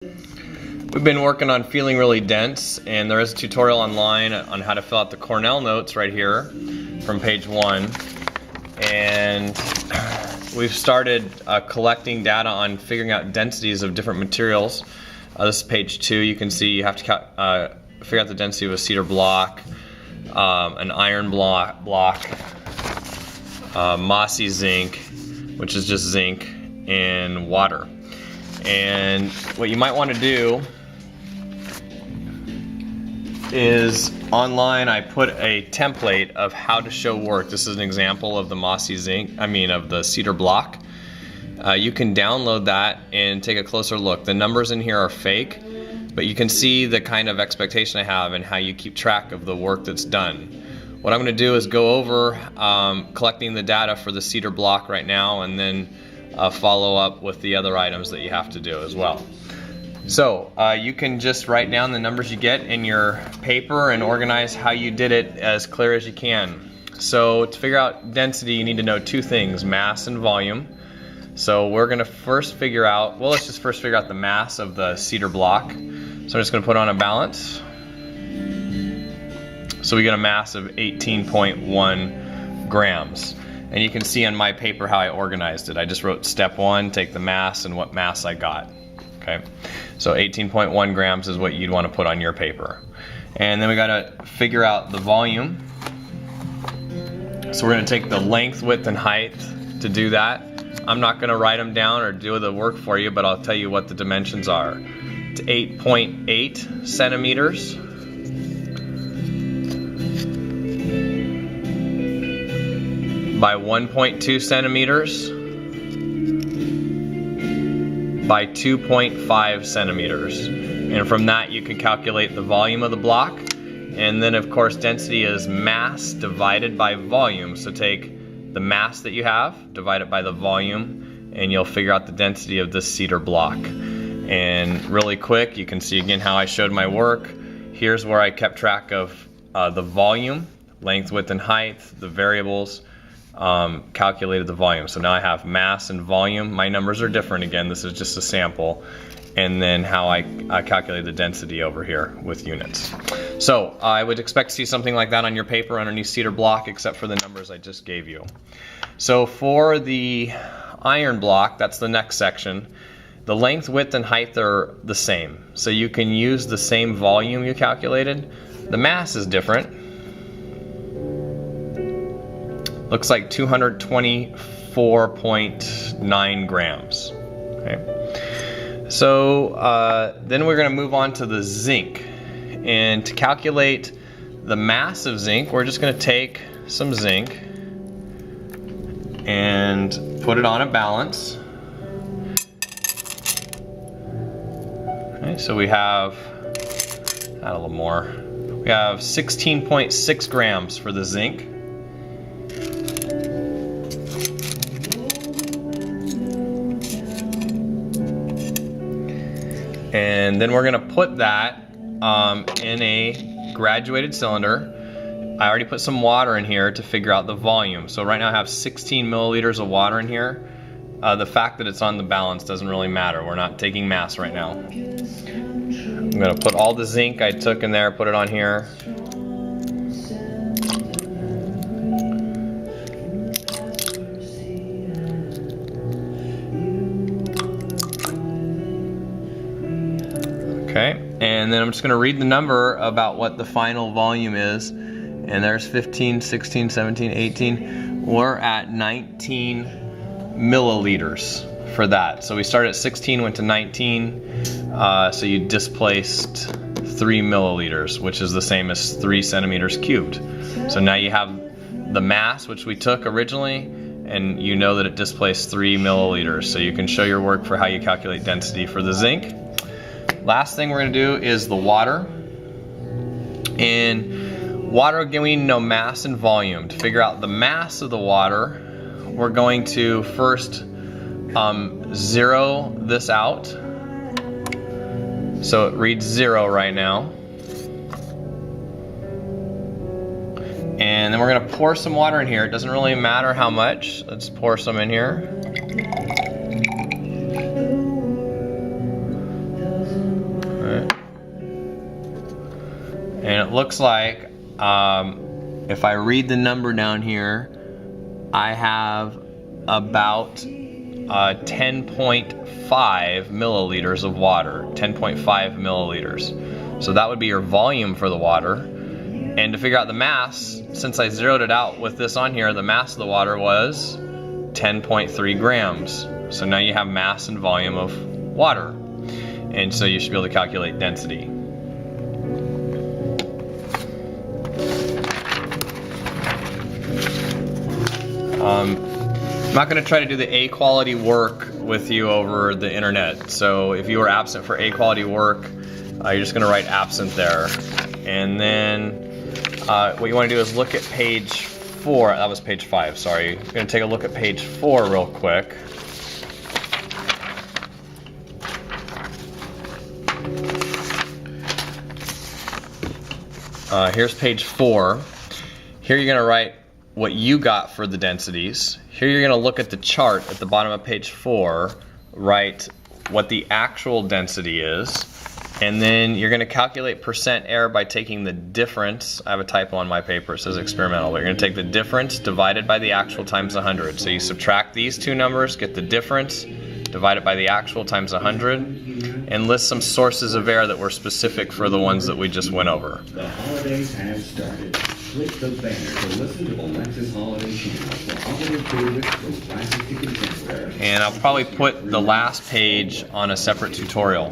We've been working on feeling really dense, and there is a tutorial online on how to fill out the Cornell notes right here from page 1. And we've started collecting data on figuring out densities of different materials. This is page 2. You can see you have to figure out the density of a cedar block, an iron block, mossy zinc, which is just zinc, and water. And what you might want to do is online I put a template of how to show work. This is an example of the mossy zinc, of the cedar block. You can download that and take a closer look. The numbers in here are fake, but you can see the kind of expectation I have and how you keep track of the work that's done. What I'm going to do is go over collecting the data for the cedar block right now, and then follow up with the other items that you have to do as well. So you can just write down the numbers you get in your paper and organize how you did it as clear as you can. So to figure out density, you need to know 2 things, mass and volume. So we're going to first figure out, let's just first figure out the mass of the cedar block. So I'm just going to put on a balance. So we get a mass of 18.1 grams. And you can see on my paper how I organized it. I just wrote step 1, take the mass and what mass I got. Okay, so 18.1 grams is what you'd want to put on your paper. And then we got to figure out the volume. So we're going to take the length, width, and height to do that. I'm not going to write them down or do the work for you, but I'll tell you what the dimensions are. It's 8.8 centimeters. By 1.2 centimeters by 2.5 centimeters. And from that you can calculate the volume of the block. And then of course density is mass divided by volume. So take the mass that you have, divide it by the volume, and you'll figure out the density of this cedar block. And really quick, you can see again how I showed my work. Here's where I kept track of the volume, length, width, and height, the variables. Calculated the volume. So now I have mass and volume. My numbers are different again. This is just a sample. And then how I calculated the density over here with units. So I would expect to see something like that on your paper underneath cedar block, except for the numbers I just gave you. So for the iron block, that's the next section, the length, width, and height are the same. So you can use the same volume you calculated. The mass is different. Looks like 224.9 grams. Okay. So then we're going to move on to the zinc. And to calculate the mass of zinc, we're just going to take some zinc and put it on a balance. Okay, so we have, add a little more, we have 16.6 grams for the zinc. And then we're going to put that in a graduated cylinder. I already put some water in here to figure out the volume. So right now I have 16 milliliters of water in here. The fact that it's on the balance doesn't really matter. We're not taking mass right now. I'm going to put all the zinc I took in there, put it on here. Okay, and then I'm just going to read the number about what the final volume is. And there's 15, 16, 17, 18. We're at 19 milliliters for that. So we started at 16, went to 19. So you displaced 3 milliliters, which is the same as 3 centimeters cubed. So now you have the mass, which we took originally, and you know that it displaced 3 milliliters. So you can show your work for how you calculate density for the zinc. Last thing we're going to do is the water. And water, again, we need to know mass and volume. To figure out the mass of the water, we're going to first zero this out. So it reads 0 right now. And then we're going to pour some water in here. It doesn't really matter how much. Let's pour some in here. Right. And it looks like if I read the number down here, I have about 10.5 milliliters of water. 10.5 milliliters. So that would be your volume for the water. And to figure out the mass, since I zeroed it out with this on here, the mass of the water was 10.3 grams. So now you have mass and volume of water. And so you should be able to calculate density. I'm not going to try to do the A quality work with you over the internet. So if you were absent for A quality work, you're just going to write absent there. And then what you want to do is look at page 4. That was page 5, sorry. You're going to take a look at page 4 real quick. Here's page 4. Here you're going to write what you got for the densities. Here you're going to look at the chart at the bottom of page 4, write what the actual density is, and then you're going to calculate percent error by taking the difference. I have a typo on my paper, it says experimental, but you're going to take the difference divided by the actual times 100. So you subtract these two numbers, get the difference, divide it by the actual times 100, and list some sources of error that were specific for the ones that we just went over. The holidays have started. Click the banner to listen to Alexa's Holiday Channel for holiday favorites from classic to contemporary. And I'll probably put the last page on a separate tutorial.